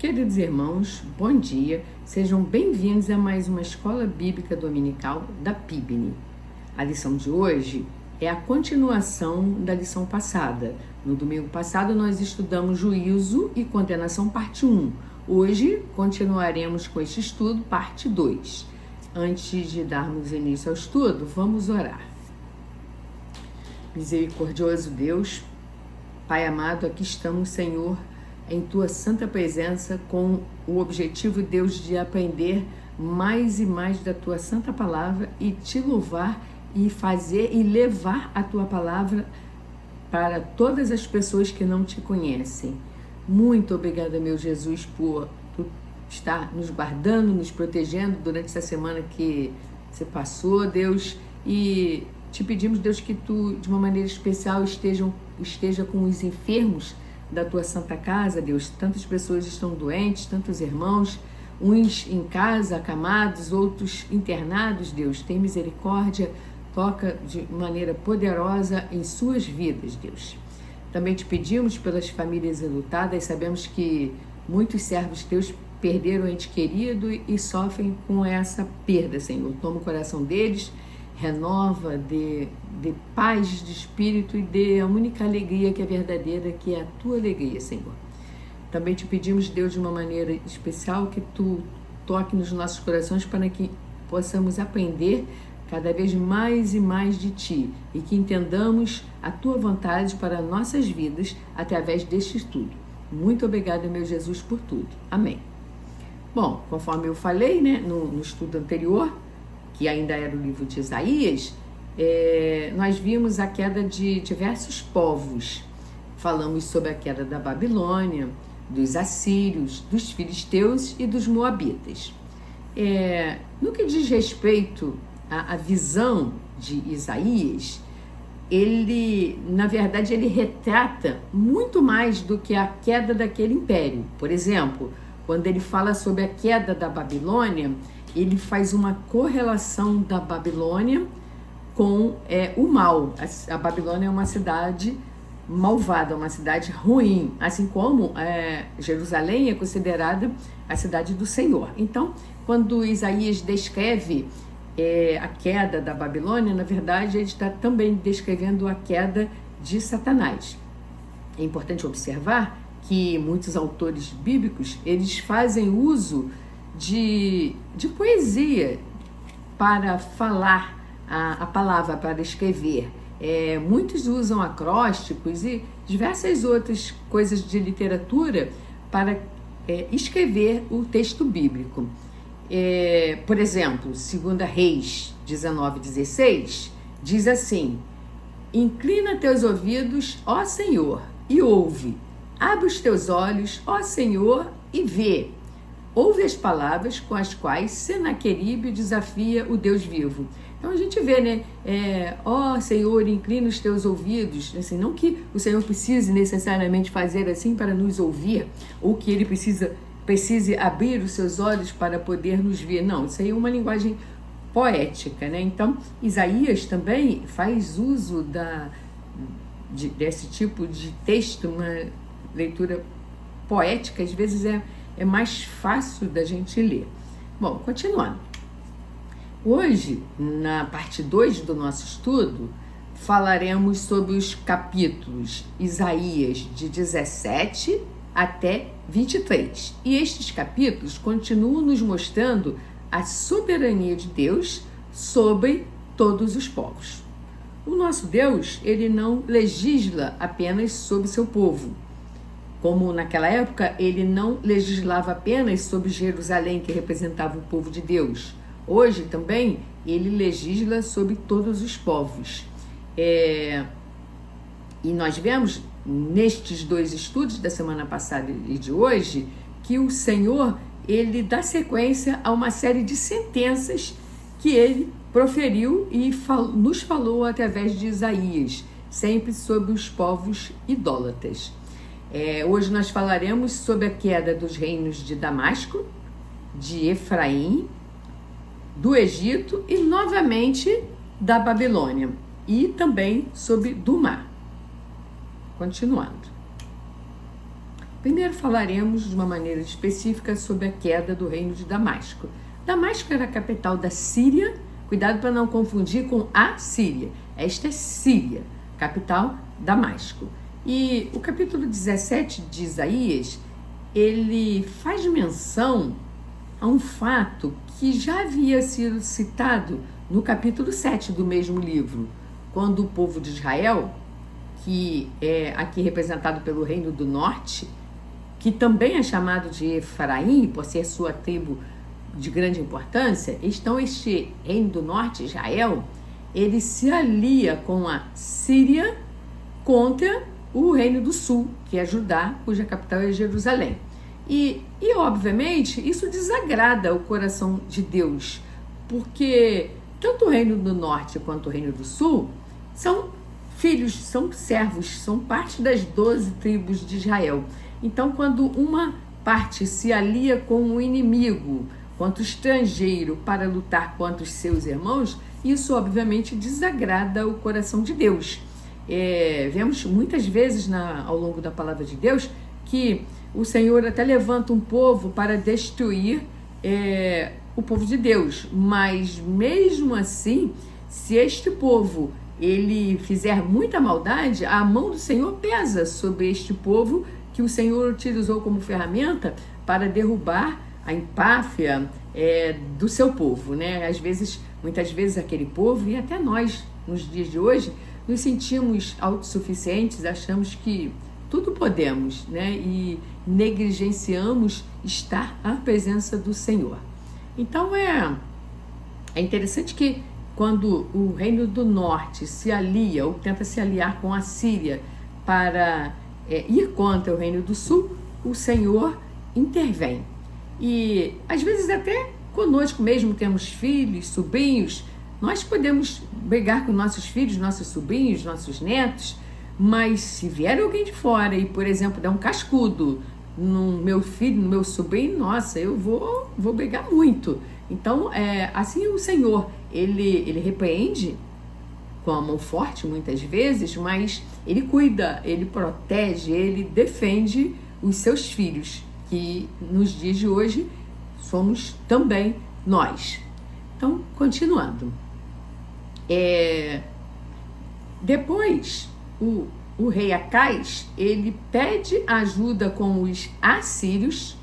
Queridos irmãos, bom dia, sejam bem-vindos a mais uma Escola Bíblica Dominical da PIBNE. A lição de hoje é a continuação da lição passada. No domingo passado nós estudamos Juízo e Condenação, parte 1. Hoje continuaremos com este estudo, parte 2. Antes de darmos início ao estudo, vamos orar. Misericordioso Deus, Pai amado, aqui estamos, Senhor, em Tua santa presença, com o objetivo, Deus, de aprender mais e mais da Tua santa palavra e Te louvar e fazer e levar a Tua palavra para todas as pessoas que não Te conhecem. Muito obrigada, meu Jesus, por Tu estar nos guardando, nos protegendo durante essa semana que se passou, Deus, e Te pedimos, Deus, que Tu, de uma maneira especial, esteja com os enfermos da Tua Santa Casa, Deus. Tantas pessoas estão doentes, tantos irmãos, uns em casa, acamados, outros internados, Deus. Tem misericórdia, toca de maneira poderosa em suas vidas, Deus. Também Te pedimos pelas famílias enlutadas, sabemos que muitos servos Teus perderam o ente querido e sofrem com essa perda, Senhor. Toma o coração deles, renova, de paz de espírito e dê a única alegria que é verdadeira, que é a Tua alegria, Senhor. Também Te pedimos, Deus, de uma maneira especial, que Tu toque nos nossos corações para que possamos aprender cada vez mais e mais de Ti e que entendamos a Tua vontade para nossas vidas através deste estudo. Muito obrigada, meu Jesus, por tudo. Amém. Bom, conforme eu falei, no estudo anterior, que ainda era o livro de Isaías, nós vimos a queda de diversos povos. Falamos sobre a queda da Babilônia, dos assírios, dos filisteus e dos moabitas. No que diz respeito à visão de Isaías, na verdade, ele retrata muito mais do que a queda daquele império. Por exemplo, quando ele fala sobre a queda da Babilônia, ele faz uma correlação da Babilônia com o mal. A Babilônia é uma cidade malvada, uma cidade ruim, assim como Jerusalém é considerada a cidade do Senhor. Então, quando Isaías descreve a queda da Babilônia, na verdade, ele está também descrevendo a queda de Satanás. É importante observar que muitos autores bíblicos, eles fazem uso de poesia para falar a palavra, para escrever. Muitos usam acrósticos e diversas outras coisas de literatura para escrever o texto bíblico. Por exemplo, 2 Reis 19:16 diz assim: inclina teus ouvidos, ó Senhor, e ouve. Abre os teus olhos, ó Senhor, e vê. Ouve as palavras com as quais Senaqueribe desafia o Deus vivo. Então a gente vê, ó Senhor, inclina os teus ouvidos. Assim, não que o Senhor precise necessariamente fazer assim para nos ouvir, ou que Ele precise abrir os seus olhos para poder nos ver. Não, isso aí é uma linguagem poética, Então, Isaías também faz uso desse tipo de texto, uma leitura poética, às vezes é mais fácil da gente ler. Bom, continuando. Hoje, na parte 2 do nosso estudo, falaremos sobre os capítulos Isaías de 17 até 23. E estes capítulos continuam nos mostrando a soberania de Deus sobre todos os povos. O nosso Deus, ele não legisla apenas sobre seu povo. Como naquela época, ele não legislava apenas sobre Jerusalém, que representava o povo de Deus. Hoje também, ele legisla sobre todos os povos. E nós vemos, nestes 2 estudos da semana passada e de hoje, que o Senhor, ele dá sequência a uma série de sentenças que ele proferiu e nos falou através de Isaías, sempre sobre os povos idólatras. Hoje nós falaremos sobre a queda dos reinos de Damasco, de Efraim, do Egito e novamente da Babilônia, e também sobre Dumá. Continuando. Primeiro falaremos de uma maneira específica sobre a queda do reino de Damasco. Damasco era a capital da Síria, cuidado para não confundir com a Síria. Esta é Síria, capital Damasco. E o capítulo 17 de Isaías, ele faz menção a um fato que já havia sido citado no capítulo 7 do mesmo livro, quando o povo de Israel, que é aqui representado pelo Reino do Norte, que também é chamado de Efraim, por ser sua tribo de grande importância, este Reino do Norte, Israel, ele se alia com a Síria contra o Reino do Sul, que é Judá, cuja capital é Jerusalém. E obviamente, isso desagrada o coração de Deus, porque tanto o Reino do Norte quanto o Reino do Sul são filhos, são servos, são parte das 12 tribos de Israel. Então, quando uma parte se alia com o inimigo, quanto estrangeiro, para lutar contra os seus irmãos, isso obviamente desagrada o coração de Deus. Vemos muitas vezes ao longo da palavra de Deus que o Senhor até levanta um povo para destruir o povo de Deus, mas mesmo assim, se este povo ele fizer muita maldade, a mão do Senhor pesa sobre este povo que o Senhor utilizou como ferramenta para derrubar a empáfia do seu povo, né? Muitas vezes aquele povo, e até nós nos dias de hoje, nos sentimos autossuficientes, achamos que tudo podemos, né? E negligenciamos estar à presença do Senhor. Então é interessante que quando o Reino do Norte se alia ou tenta se aliar com a Síria para ir contra o Reino do Sul, o Senhor intervém. E às vezes até conosco mesmo temos filhos, sobrinhos, nós podemos brigar com nossos filhos, nossos sobrinhos, nossos netos, mas se vier alguém de fora e, por exemplo, der um cascudo no meu filho, no meu sobrinho, nossa, eu vou brigar muito. Então, assim o Senhor, ele repreende com a mão forte muitas vezes, mas ele cuida, ele protege, ele defende os seus filhos, que nos dias de hoje somos também nós. Então, continuando. Depois, o rei Acais, ele pede ajuda com os assírios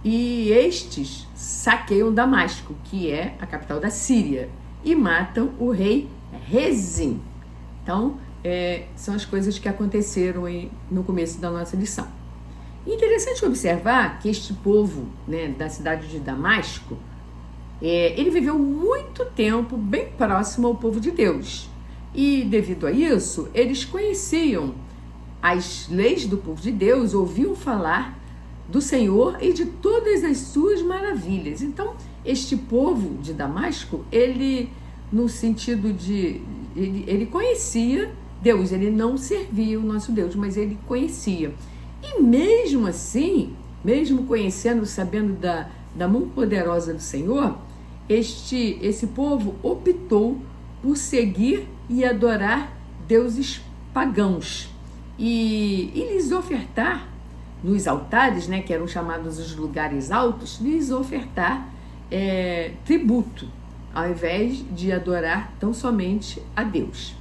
e estes saqueiam Damasco, que é a capital da Síria, e matam o rei Rezim. Então, são as coisas que aconteceram no começo da nossa lição. Interessante observar que este povo, né, da cidade de Damasco, ele viveu muito tempo bem próximo ao povo de Deus. E devido a isso, eles conheciam as leis do povo de Deus, ouviam falar do Senhor e de todas as suas maravilhas. Então, este povo de Damasco, ele, no sentido de... Ele conhecia Deus, ele não servia o nosso Deus, mas ele conhecia. E mesmo assim, mesmo conhecendo, sabendo da mão poderosa do Senhor, esse povo optou por seguir e adorar deuses pagãos e lhes ofertar nos altares, né, que eram chamados os lugares altos, lhes ofertar tributo, ao invés de adorar tão somente a Deus.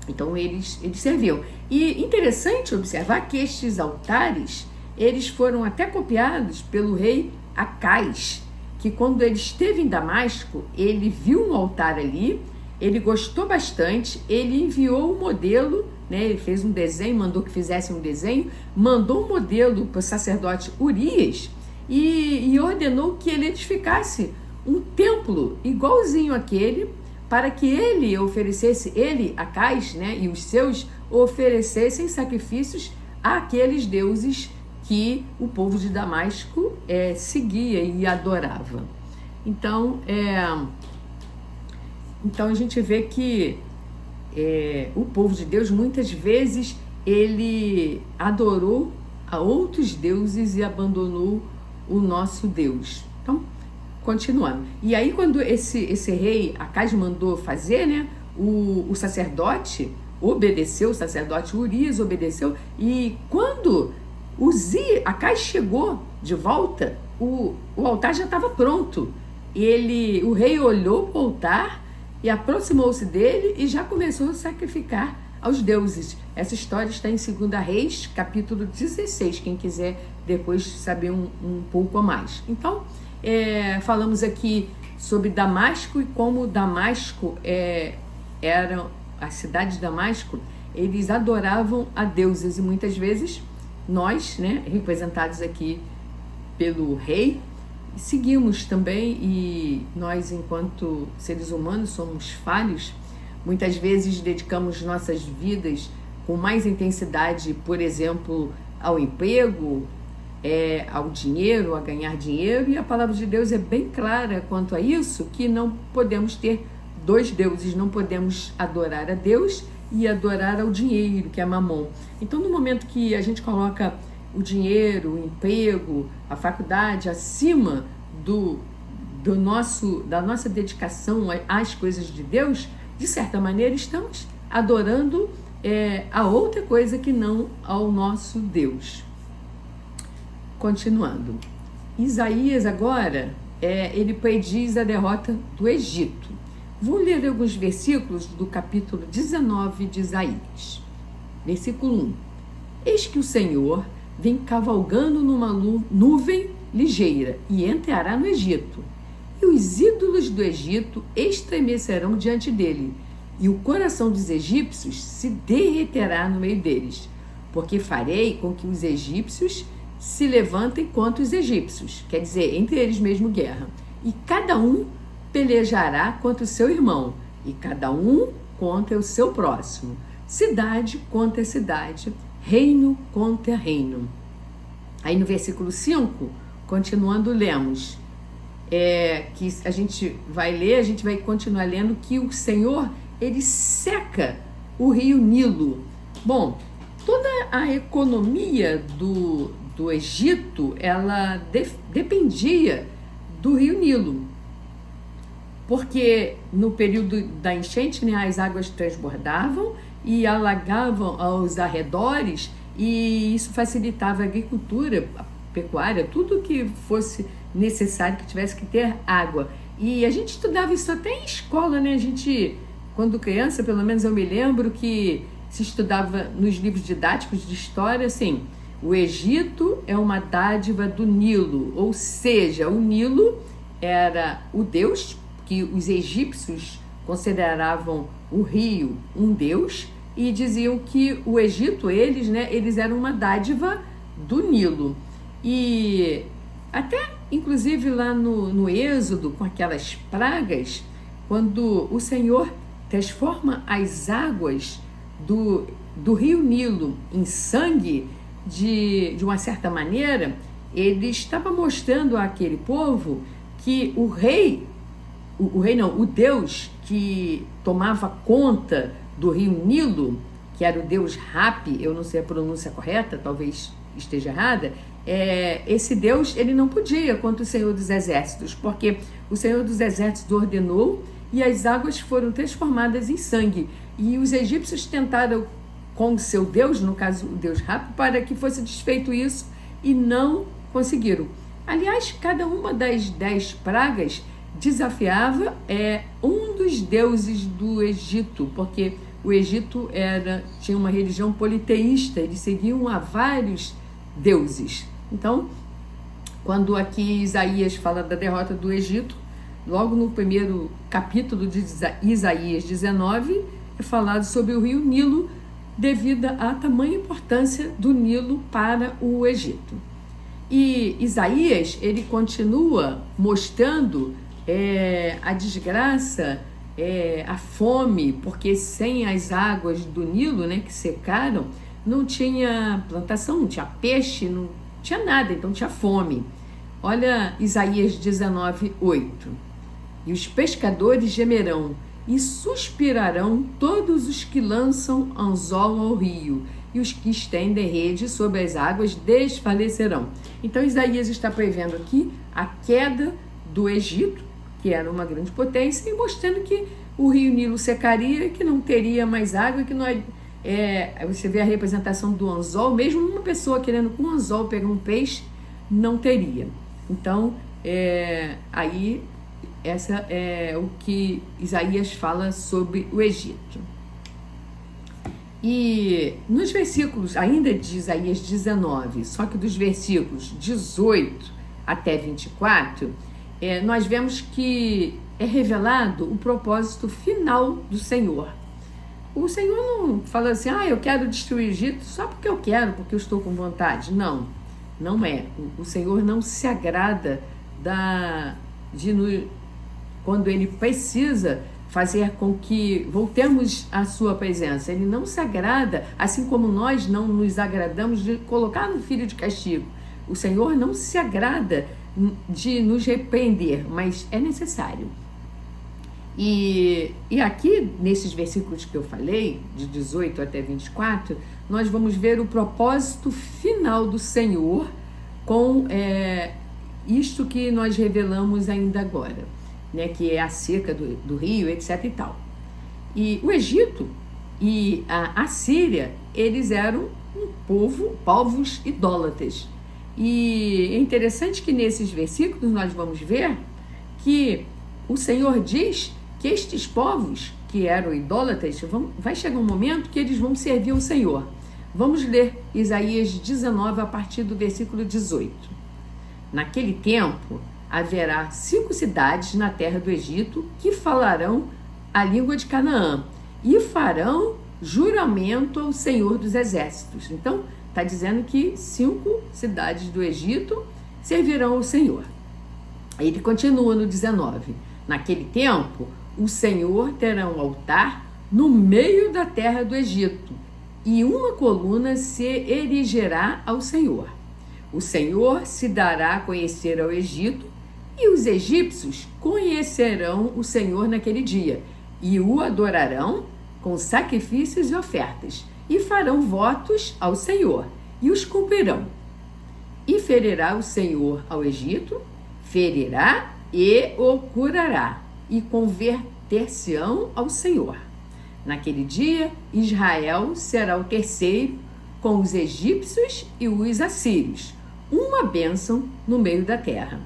Então eles serviam. E interessante observar que estes altares, eles foram até copiados pelo rei Acais, que quando ele esteve em Damasco, ele viu um altar ali, ele gostou bastante, ele enviou o modelo, né, ele fez um desenho, mandou que fizesse um desenho, mandou um modelo para o sacerdote Urias e ordenou que ele edificasse um templo igualzinho àquele, para que ele oferecesse, Acais, né, e os seus oferecessem sacrifícios àqueles deuses que o povo de Damasco seguia e adorava. Então a gente vê que o povo de Deus, muitas vezes, ele adorou a outros deuses e abandonou o nosso Deus. Então, continuando. E aí, quando esse rei Acais mandou fazer, né, o sacerdote obedeceu, o sacerdote Urias obedeceu, e quando Acais chegou de volta, o altar já estava pronto. O rei olhou para o altar e aproximou-se dele e já começou a sacrificar aos deuses. Essa história está em 2 Reis, capítulo 16, quem quiser depois saber um pouco a mais. Então, falamos aqui sobre Damasco e como Damasco era a cidade de Damasco, eles adoravam a deuses e muitas vezes nós, né, representados aqui pelo rei, seguimos também, e nós enquanto seres humanos somos falhos, muitas vezes dedicamos nossas vidas com mais intensidade, por exemplo, ao emprego, ao dinheiro, a ganhar dinheiro, e a palavra de Deus é bem clara quanto a isso, que não podemos ter dois deuses, não podemos adorar a Deus e adorar ao dinheiro, que é Mamon. Então, no momento que a gente coloca o dinheiro, o emprego, a faculdade acima da nossa dedicação às coisas de Deus, de certa maneira estamos adorando a outra coisa que não ao nosso Deus. Continuando, Isaías agora, ele prediz a derrota do Egito. Vou ler alguns versículos do capítulo 19 de Isaías. Versículo 1. Eis que o Senhor vem cavalgando numa nuvem ligeira e entrará no Egito. E os ídolos do Egito estremecerão diante dele, e o coração dos egípcios se derreterá no meio deles, porque farei com que os egípcios se levantem contra os egípcios, quer dizer, entre eles mesmo guerra, e cada um pelejará contra o seu irmão, e cada um contra o seu próximo, cidade contra cidade, reino contra reino. Aí no versículo 5, continuando, lemos, que a gente vai continuar lendo que o Senhor, ele seca o rio Nilo. Bom, toda a economia do Egito, ela dependia do rio Nilo, porque no período da enchente, né, as águas transbordavam e alagavam aos arredores, e isso facilitava a agricultura, a pecuária, tudo que fosse necessário, que tivesse que ter água. E a gente estudava isso até em escola, né? A gente, quando criança, pelo menos eu me lembro que se estudava nos livros didáticos de história, assim, o Egito é uma dádiva do Nilo, ou seja, o Nilo era o deus, que os egípcios consideravam o rio um deus, e diziam que o Egito, eles eram uma dádiva do Nilo. E até, inclusive, lá no Êxodo, com aquelas pragas, quando o Senhor transforma as águas do rio Nilo em sangue, de uma certa maneira, ele estava mostrando àquele povo que o Deus que tomava conta do rio Nilo, que era o Deus Rapi, eu não sei a pronúncia correta, talvez esteja errada, esse Deus, ele não podia contra o Senhor dos Exércitos, porque o Senhor dos Exércitos ordenou e as águas foram transformadas em sangue. E os egípcios tentaram com o seu Deus, no caso o Deus Rapi, para que fosse desfeito isso, e não conseguiram. Aliás, cada uma das 10 pragas desafiava um dos deuses do Egito, porque o Egito tinha uma religião politeísta, eles seguiam a vários deuses. Então, quando aqui Isaías fala da derrota do Egito, logo no primeiro capítulo de Isaías 19, é falado sobre o rio Nilo, devido à tamanha importância do Nilo para o Egito. E Isaías, ele continua mostrando a desgraça, a fome, porque sem as águas do Nilo, né, que secaram, não tinha plantação, não tinha peixe, não tinha nada, então tinha fome. Olha Isaías 19, 8. E os pescadores gemerão e suspirarão todos os que lançam anzol ao rio, e os que estendem rede sobre as águas desfalecerão. Então Isaías está prevendo aqui a queda do Egito, que era uma grande potência, e mostrando que o rio Nilo secaria, que não teria mais água, que você vê a representação do anzol, mesmo uma pessoa querendo com um anzol pegar um peixe, não teria. Então, aí, essa é o que Isaías fala sobre o Egito. E nos versículos, ainda de Isaías 19, só que dos versículos 18 até 24, nós vemos que é revelado o propósito final do Senhor. O Senhor não fala assim, eu quero destruir o Egito só porque eu quero, porque eu estou com vontade. Não, não é. O Senhor não se agrada quando Ele precisa fazer com que voltemos à sua presença. Ele não se agrada, assim como nós não nos agradamos de colocar no filho de castigo. O Senhor não se agrada de nos repreender, mas é necessário. E aqui, nesses versículos que eu falei, de 18 até 24, nós vamos ver o propósito final do Senhor com isto que nós revelamos ainda agora, né, que é a seca do rio, etc e tal. E o Egito e a Assíria, eles eram povos idólatras. E é interessante que nesses versículos nós vamos ver que o Senhor diz que estes povos que eram idólatras, vai chegar um momento que eles vão servir ao Senhor. Vamos ler Isaías 19 a partir do versículo 18. Naquele tempo haverá 5 cidades na terra do Egito que falarão a língua de Canaã e farão juramento ao Senhor dos Exércitos. Então, está dizendo que 5 cidades do Egito servirão ao Senhor. Aí ele continua no 19. Naquele tempo, o Senhor terá um altar no meio da terra do Egito e uma coluna se erigerá ao Senhor. O Senhor se dará a conhecer ao Egito e os egípcios conhecerão o Senhor naquele dia e o adorarão com sacrifícios e ofertas e farão votos ao Senhor e os cumprirão. E ferirá o Senhor ao Egito, ferirá e o curará e converter-se-ão ao Senhor. Naquele dia, Israel será o terceiro com os egípcios e os assírios, uma bênção no meio da terra.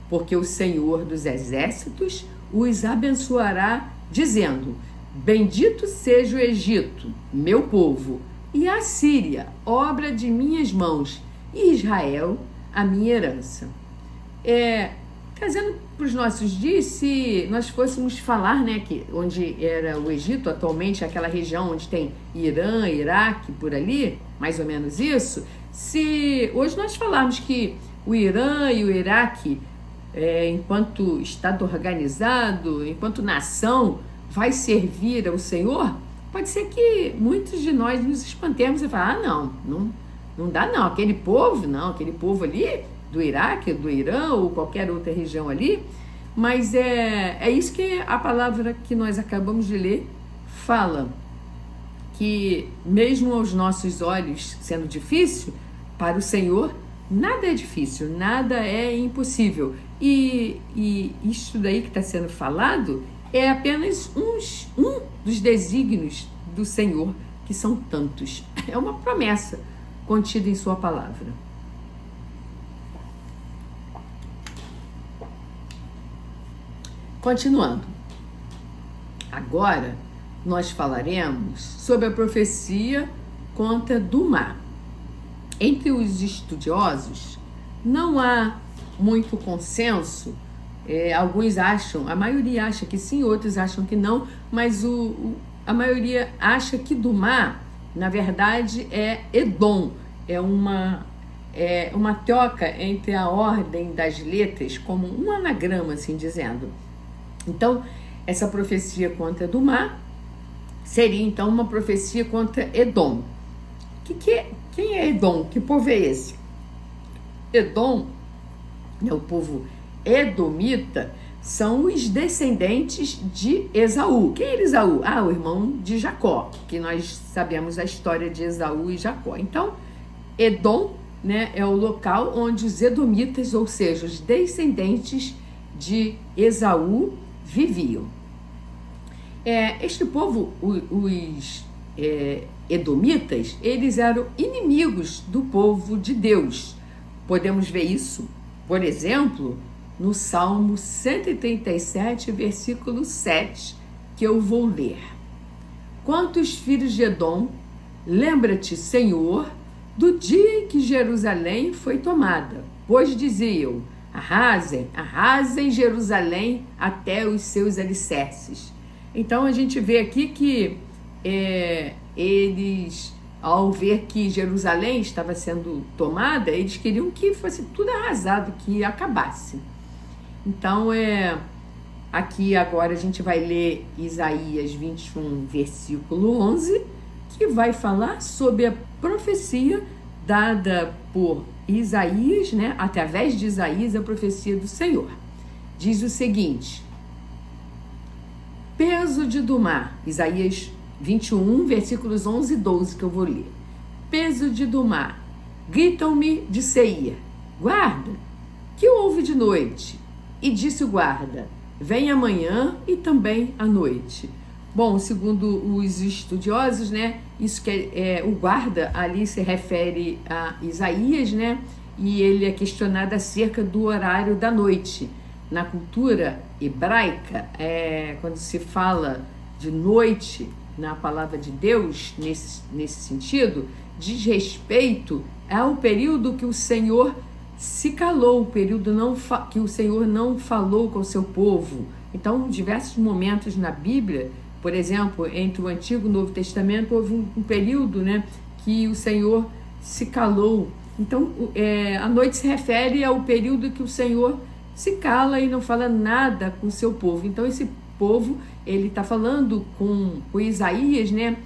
Porque o Senhor dos Exércitos os abençoará, dizendo: bendito seja o Egito, meu povo, e a Síria, obra de minhas mãos, e Israel, a minha herança. Trazendo para os nossos dias, se nós fôssemos falar, né, que onde era o Egito atualmente, aquela região onde tem Irã, Iraque, por ali, mais ou menos isso, se hoje nós falarmos que o Irã e o Iraque, enquanto Estado organizado, enquanto nação, vai servir ao Senhor, pode ser que muitos de nós nos espantemos e falar, não dá não, aquele povo ali, do Iraque, do Irã ou qualquer outra região ali, mas é isso que a palavra que nós acabamos de ler fala, que mesmo aos nossos olhos sendo difícil, para o Senhor nada é difícil, nada é impossível. E isso daí que está sendo falado é apenas um dos desígnios do Senhor, que são tantos. É uma promessa contida em sua palavra. Continuando. Agora nós falaremos sobre a profecia contra Dumá. Entre os estudiosos não há muito consenso, alguns acham, a maioria acha que sim, outros acham que não, mas a maioria acha que Dumá, na verdade, é Edom, é uma troca entre a ordem das letras, como um anagrama, assim dizendo. Então, essa profecia contra Dumá seria, então, uma profecia contra Edom. Quem é Edom? Que povo é esse? Edom, o povo edomita, são os descendentes de Esaú. Quem era Esaú? O irmão de Jacó, que nós sabemos a história de Esaú e Jacó. Então, Edom, né, é o local onde os edomitas, ou seja, os descendentes de Esaú, viviam. Este povo, os edomitas, eles eram inimigos do povo de Deus. Podemos ver isso, por exemplo, no Salmo 137, versículo 7, que eu vou ler. Quantos filhos de Edom, lembra-te, Senhor, do dia em que Jerusalém foi tomada, pois diziam: arrasem, arrasem Jerusalém até os seus alicerces. Então a gente vê aqui que eles, ao ver que Jerusalém estava sendo tomada, eles queriam que fosse tudo arrasado, que acabasse. Então aqui agora a gente vai ler Isaías 21, versículo 11, que vai falar sobre a profecia dada por Isaías, né? Através de Isaías, a profecia do Senhor. Diz o seguinte: peso de Dumá, Isaías 21, versículos 11 e 12, que eu vou ler. Peso de Dumá, gritam-me de Seir, guarda, que houve de noite? E disse o guarda: vem amanhã e também à noite. Bom, segundo os estudiosos, né, isso que o guarda ali se refere a Isaías, né, e ele é questionado acerca do horário da noite. Na cultura hebraica, quando se fala de noite na palavra de Deus, nesse sentido, diz respeito ao período que o Senhor se calou, o período que o Senhor não falou com o seu povo. Então, em diversos momentos na Bíblia, por exemplo, entre o Antigo e o Novo Testamento, houve um período, né, que o Senhor se calou. Então, a noite se refere ao período que o Senhor se cala e não fala nada com o seu povo. Então, esse povo, ele está falando com Isaías, né,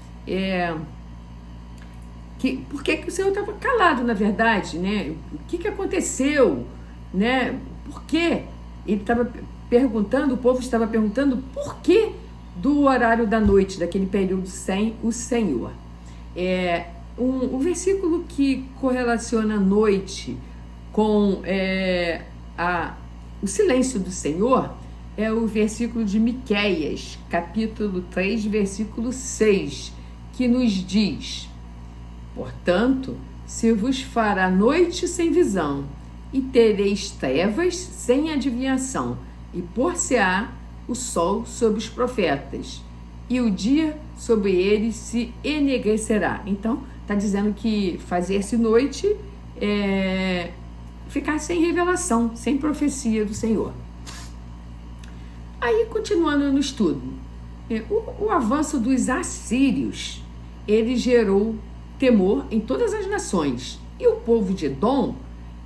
por que o Senhor estava calado, na verdade, né? O que aconteceu, né? Por quê? Ele estava perguntando, o povo estava perguntando por que do horário da noite, daquele período sem o Senhor. Um versículo que correlaciona a noite com o silêncio do Senhor é o versículo de Miqueias, capítulo 3, versículo 6, que nos diz: portanto, se vos fará noite sem visão, e tereis trevas sem adivinhação, e pôr-se-á o sol sobre os profetas, e o dia sobre eles se enegrecerá. Então, está dizendo que fazer-se noite é ficar sem revelação, sem profecia do Senhor. Aí, continuando no estudo, o avanço dos assírios, ele gerou temor em todas as nações. E o povo de Edom,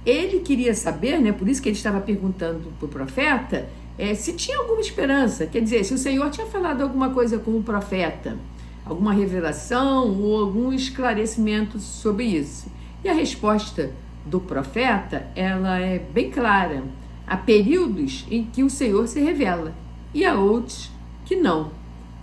ele queria saber, né, por isso que ele estava perguntando para o profeta, se tinha alguma esperança, quer dizer, se o Senhor tinha falado alguma coisa com o profeta, alguma revelação ou algum esclarecimento sobre isso. E a resposta do profeta, ela é bem clara. Há períodos em que o Senhor se revela e há outros que não.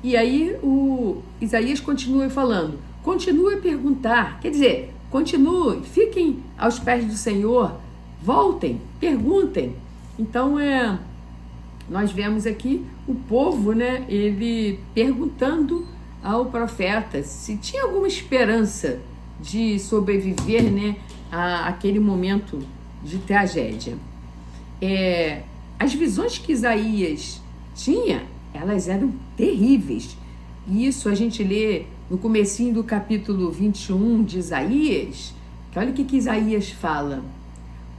E aí o Isaías continua falando, continue a perguntar, quer dizer, continue, fiquem aos pés do Senhor, voltem, perguntem. Então, nós vemos aqui o povo, né, ele perguntando ao profeta se tinha alguma esperança de sobreviver, né, àquele momento de tragédia. As visões que Isaías tinha, elas eram terríveis. E isso a gente lê no comecinho do capítulo 21 de Isaías, que olha o que Isaías fala: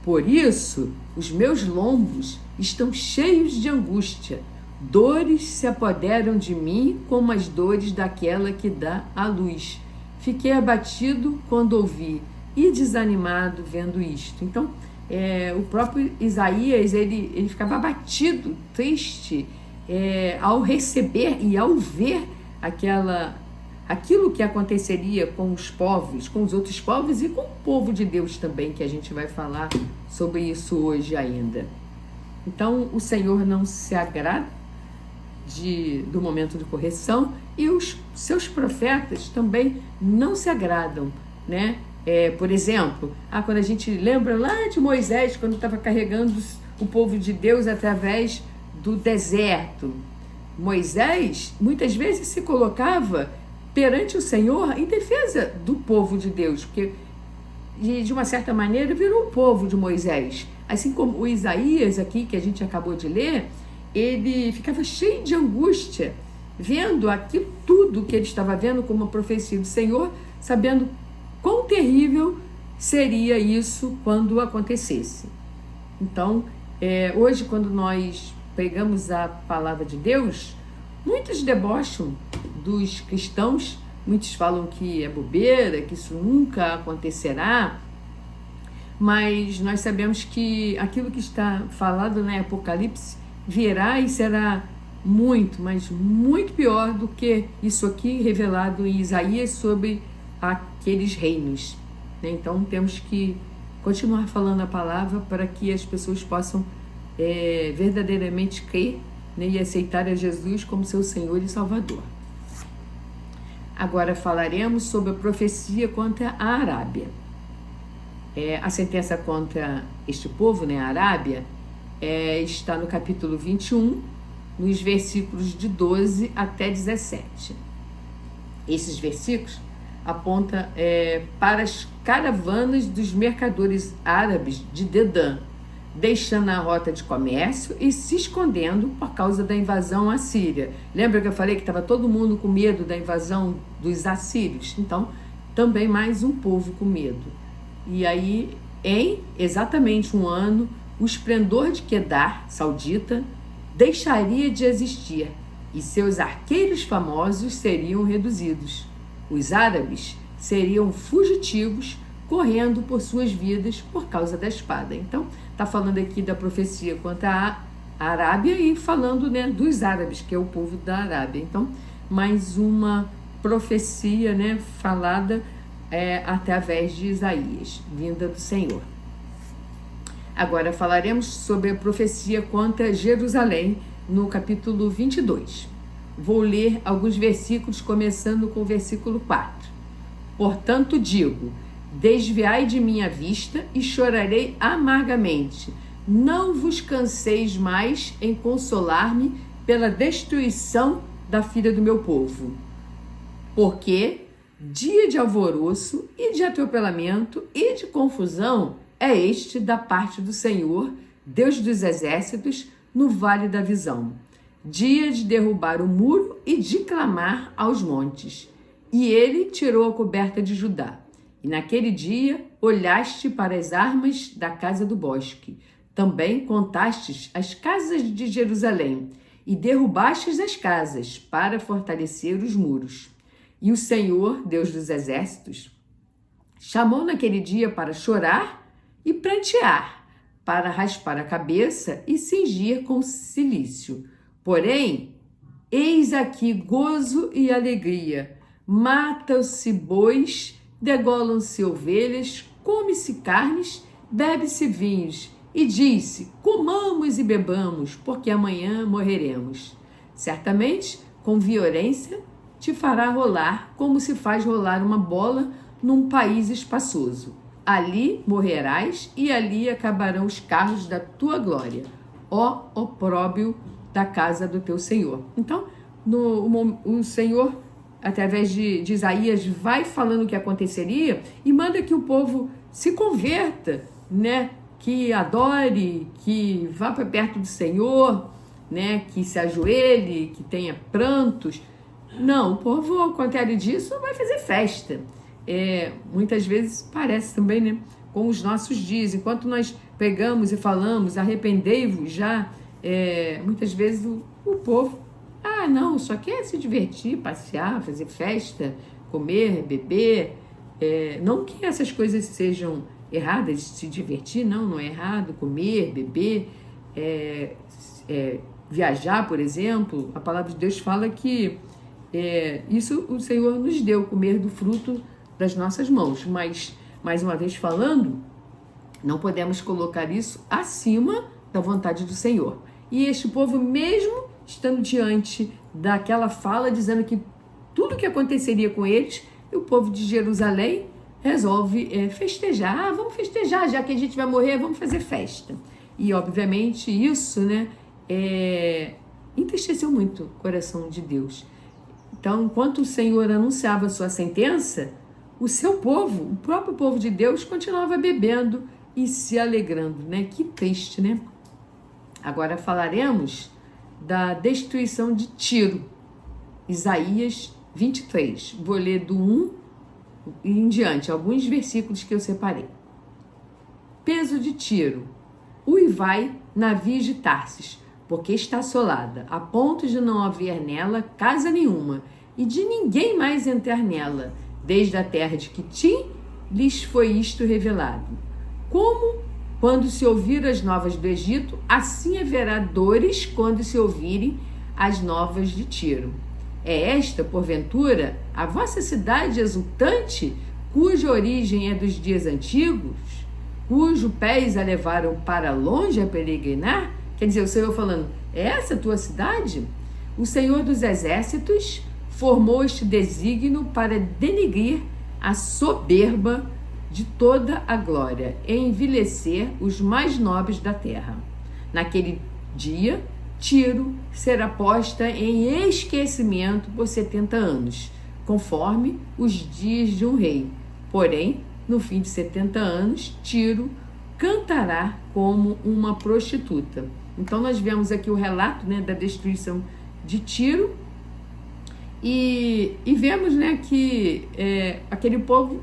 por isso os meus lombos estão cheios de angústia, dores se apoderam de mim como as dores daquela que dá à luz. Fiquei abatido quando ouvi e desanimado vendo isto. Então, o próprio Isaías, ele ficava abatido, triste, ao receber e ao ver aquilo que aconteceria com os povos, com os outros povos e com o povo de Deus também, que a gente vai falar sobre isso hoje ainda. Então, o Senhor não se agrada do momento de correção e os seus profetas também não se agradam, né? Por exemplo, quando a gente lembra lá de Moisés, quando estava carregando o povo de Deus através do deserto, Moisés muitas vezes se colocava perante o Senhor em defesa do povo de Deus, porque de uma certa maneira virou o povo de Moisés. Assim como o Isaías aqui, que a gente acabou de ler, ele ficava cheio de angústia, vendo aquilo tudo que ele estava vendo como uma profecia do Senhor, sabendo quão terrível seria isso quando acontecesse. Então, hoje, quando nós pregamos a palavra de Deus, muitos debocham dos cristãos, muitos falam que é bobeira, que isso nunca acontecerá, mas nós sabemos que aquilo que está falado no Apocalipse virá e será muito, mas muito pior do que isso aqui revelado em Isaías sobre aqueles reinos. Então temos que continuar falando a palavra para que as pessoas possam verdadeiramente crer, né, e aceitar a Jesus como seu Senhor e Salvador. Agora falaremos sobre a profecia contra a Arábia. A sentença contra este povo, né, a Arábia, está no capítulo 21, nos versículos de 12 até 17. Esses versículos apontam para as caravanas dos mercadores árabes de Dedã, deixando a rota de comércio e se escondendo por causa da invasão assíria. Lembra que eu falei que estava todo mundo com medo da invasão dos assírios? Então, também mais um povo com medo. E aí, em exatamente um ano, o esplendor de Quedar, saudita, deixaria de existir e seus arqueiros famosos seriam reduzidos. Os árabes seriam fugitivos, correndo por suas vidas por causa da espada. Então, está falando aqui da profecia contra a Arábia e falando, né, dos árabes, que é o povo da Arábia. Então, mais uma profecia, né, falada através de Isaías, vinda do Senhor. Agora falaremos sobre a profecia contra Jerusalém, no capítulo 22. Vou ler alguns versículos, começando com o versículo 4. Portanto digo, desviai de minha vista e chorarei amargamente. Não vos canseis mais em consolar-me pela destruição da filha do meu povo. Porque dia de alvoroço e de atropelamento e de confusão é este da parte do Senhor, Deus dos exércitos, no vale da visão. Dia de derrubar o muro e de clamar aos montes. E ele tirou a coberta de Judá. E naquele dia olhaste para as armas da casa do bosque. Também contastes as casas de Jerusalém e derrubastes as casas para fortalecer os muros. E o Senhor, Deus dos exércitos, chamou naquele dia para chorar e prantear, para raspar a cabeça e cingir com cilício. Porém, eis aqui gozo e alegria. Matam-se bois, degolam-se ovelhas, come-se carnes, bebe-se vinhos. E disse, comamos e bebamos, porque amanhã morreremos. Certamente, com violência, te fará rolar como se faz rolar uma bola num país espaçoso. Ali morrerás e ali acabarão os carros da tua glória, ó opróbrio da casa do teu Senhor. Então, o Senhor, através de Isaías, vai falando o que aconteceria e manda que o povo se converta, né? Que adore, que vá para perto do Senhor, né? Que se ajoelhe, que tenha prantos. Não, o povo, ao contrário disso, vai fazer festa. Muitas vezes parece também, né? Com os nossos dias, enquanto nós pregamos e falamos, arrependei-vos já, muitas vezes o povo, não, só quer se divertir, passear, fazer festa, comer, beber. Não que essas coisas sejam erradas, se divertir, não é errado, comer, beber, viajar, por exemplo. A palavra de Deus fala que isso o Senhor nos deu, comer do fruto das nossas mãos, mas, mais uma vez falando, não podemos colocar isso acima da vontade do Senhor. E este povo, mesmo estando diante daquela fala, dizendo que tudo que aconteceria com eles, o povo de Jerusalém resolve festejar. Vamos festejar, já que a gente vai morrer, vamos fazer festa. E, obviamente, isso, né, entristeceu muito o coração de Deus. Então, enquanto o Senhor anunciava a sua sentença, o seu povo, o próprio povo de Deus, continuava bebendo e se alegrando, né? Que triste, né? Agora falaremos da destruição de Tiro. Isaías 23. Vou ler do 1 em diante, alguns versículos que eu separei. Peso de Tiro. Uivai, navios de Tarsis, porque está assolada, a ponto de não haver nela casa nenhuma, e de ninguém mais entrar nela. Desde a terra de Quitim lhes foi isto revelado. Como quando se ouvir as novas do Egito, assim haverá dores quando se ouvirem as novas de Tiro. É esta, porventura, a vossa cidade exultante, cuja origem é dos dias antigos, cujo pés a levaram para longe a peregrinar? Quer dizer, o Senhor falando, é essa a tua cidade? O Senhor dos Exércitos formou este desígnio para denegrir a soberba de toda a glória e envilecer os mais nobres da terra. Naquele dia, Tiro será posta em esquecimento por 70 anos, conforme os dias de um rei. Porém, no fim de 70 anos, Tiro cantará como uma prostituta. Então, nós vemos aqui o relato, né, da destruição de Tiro e vemos, né, que aquele povo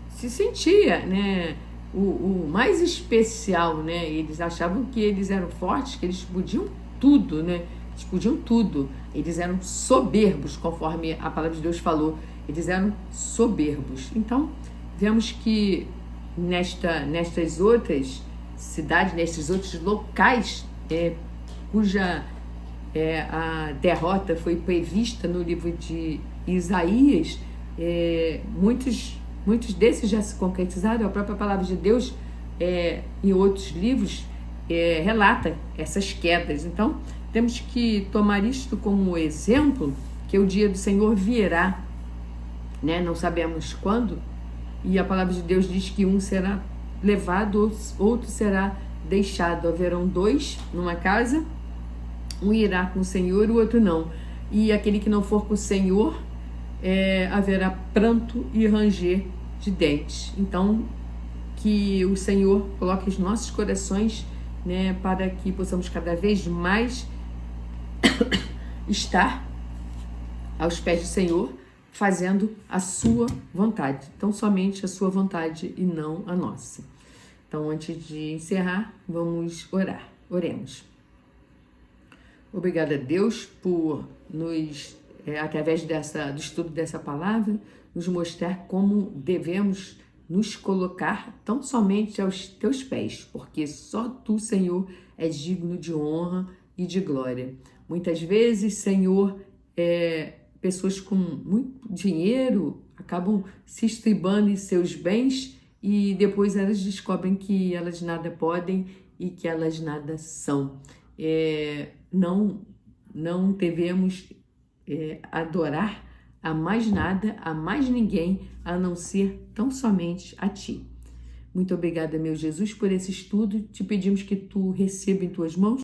se sentia, né, o mais especial, né? Eles achavam que eles eram fortes, que eles podiam tudo, né? Eles podiam tudo. Eles eram soberbos, conforme a palavra de Deus falou. Eles eram soberbos. Então, vemos que nestas outras cidades, nesses outros locais, cuja a derrota foi prevista no livro de Isaías, muitos desses já se concretizaram. A própria palavra de Deus, em outros livros, relata essas quedas. Então, temos que tomar isto como exemplo, que o dia do Senhor virá, né? Não sabemos quando, e a palavra de Deus diz que um será levado, outro será deixado. Haverão dois numa casa, um irá com o Senhor, o outro não. E aquele que não for com o Senhor, haverá pranto e ranger de dentes. Então, que o Senhor coloque os nossos corações, né, para que possamos cada vez mais estar aos pés do Senhor, fazendo a sua vontade. Então, somente a sua vontade e não a nossa. Então, antes de encerrar, vamos orar. Oremos. Obrigada a Deus por nos, através do estudo dessa palavra, nos mostrar como devemos nos colocar tão somente aos teus pés, porque só tu, Senhor, és digno de honra e de glória. Muitas vezes, Senhor, pessoas com muito dinheiro acabam se estribando em seus bens e depois elas descobrem que elas nada podem e que elas nada são. Não devemos adorar a mais nada, a mais ninguém, a não ser tão somente a Ti. Muito obrigada, meu Jesus, por esse estudo. Te pedimos que Tu receba em Tuas mãos